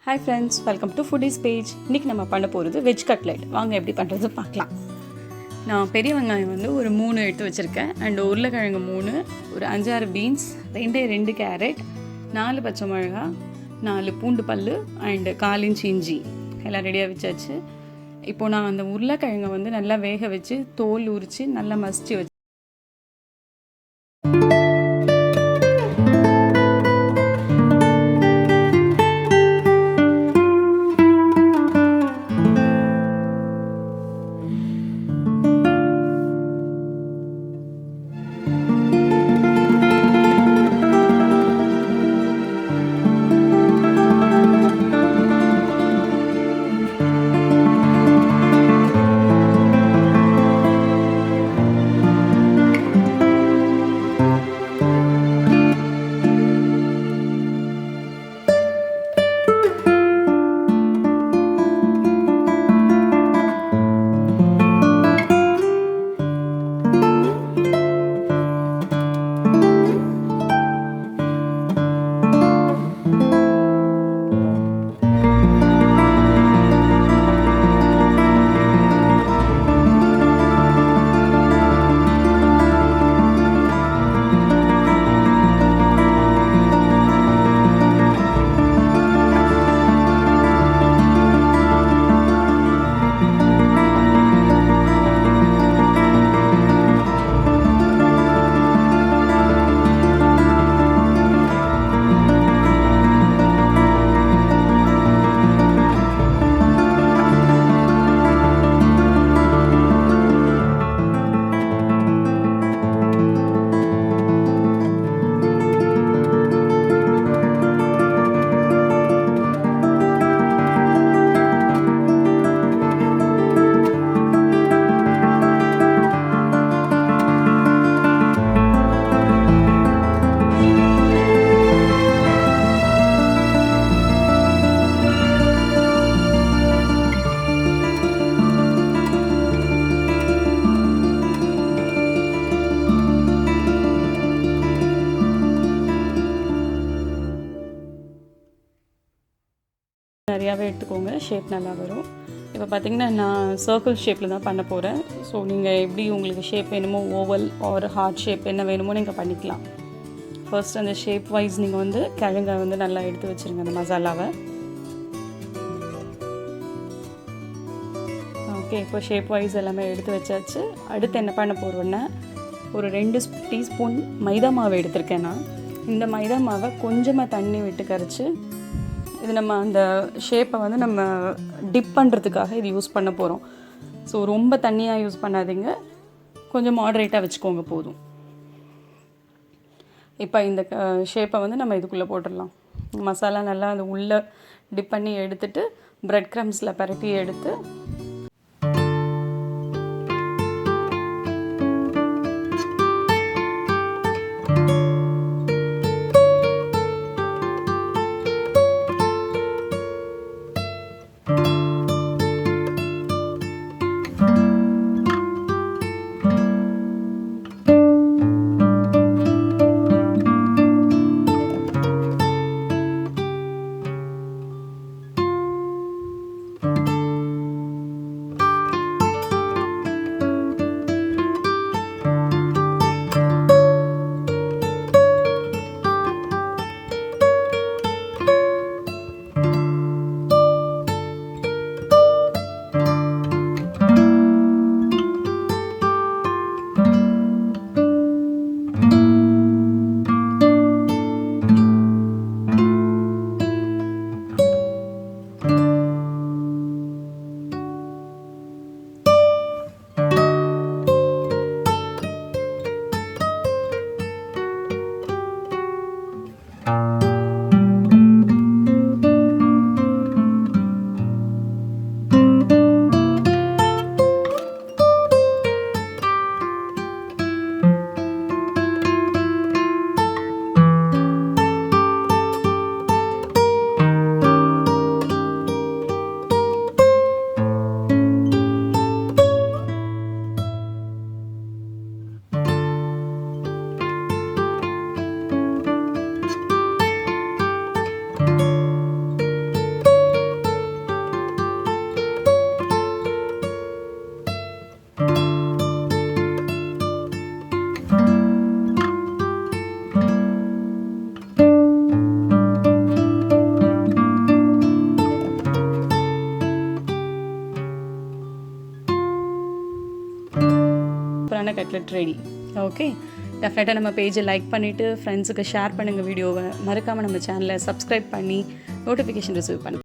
Hi friends, welcome to foodies page. இன்றைக்கி நம்ம பண்ண போகிறது வெஜ் கட்லெட். வாங்க எப்படி பண்ணுறது பார்க்கலாம். நான் பெரிய வெங்காயம் வந்து ஒரு 3 எடுத்து வச்சுருக்கேன். அண்ட் உருளைக்கிழங்கு 3, ஒரு 5-6 பீன்ஸ், 2 கேரட், 4 பச்சை மிளகா, 4 பூண்டு பல் அண்டு 1/4 இன்ச் இஞ்சி எல்லாம் ரெடியாக வச்சாச்சு. இப்போது நான் அந்த உருளைக்கிழங்கை வந்து நல்லா வேக வச்சு தோல் உரித்து நல்லா மசிச்சு வச்சு நிறையாவே எடுத்துக்கோங்க. ஷேப் நல்லா வரும். இப்போ பார்த்திங்கன்னா நான் சர்க்கிள் ஷேப்பில் தான் பண்ண போகிறேன். ஸோ நீங்கள் எப்படி உங்களுக்கு ஷேப் வேணுமோ, ஓவல் ஆர் ஹார்ட் ஷேப் என்ன வேணுமோ நீங்கள் பண்ணிக்கலாம். ஃபர்ஸ்ட் அந்த ஷேப் வைஸ் நீங்கள் வந்து கிழங்கை வந்து நல்லா எடுத்து வச்சுருங்க, அந்த மசாலாவை. ஓகே, இப்போ ஷேப் வைஸ் எல்லாமே எடுத்து வச்சாச்சு. அடுத்து என்ன பண்ண போகிறோன்னா, ஒரு 2 டீஸ்பூன் மைதா மாவு எடுத்திருக்கேன் நான். இந்த மைதா மாவை கொஞ்சமாக தண்ணி விட்டு கரைச்சி, இது நம்ம அந்த ஷேப்பை வந்து நம்ம டிப் பண்ணுறதுக்காக இது யூஸ் பண்ண போகிறோம். ஸோ ரொம்ப தண்ணியாக யூஸ் பண்ணாதீங்க, கொஞ்சம் மாடரேட்டாக வச்சுக்கோங்க போதும். இப்போ இந்த ஷேப்பை வந்து நம்ம இதுக்குள்ளே போட்டுடலாம். மசாலா நல்லா அது உள்ளே டிப் பண்ணி எடுத்துட்டு ப்ரெட் க்ரம்ஸில் பரட்டி எடுத்து கட்லெட் ரெடி. ஓகே, டெஃபினட்டாக நம்ம பேஜை லைக் பண்ணிவிட்டு ஃப்ரெண்ட்ஸுக்கு ஷேர் பண்ணுங்கள் வீடியோவை. மறக்காமல் நம்ம சேனலை சப்ஸ்கிரைப் பண்ணி நோட்டிஃபிகேஷன் ரிசீவ் பண்ணுங்கள்.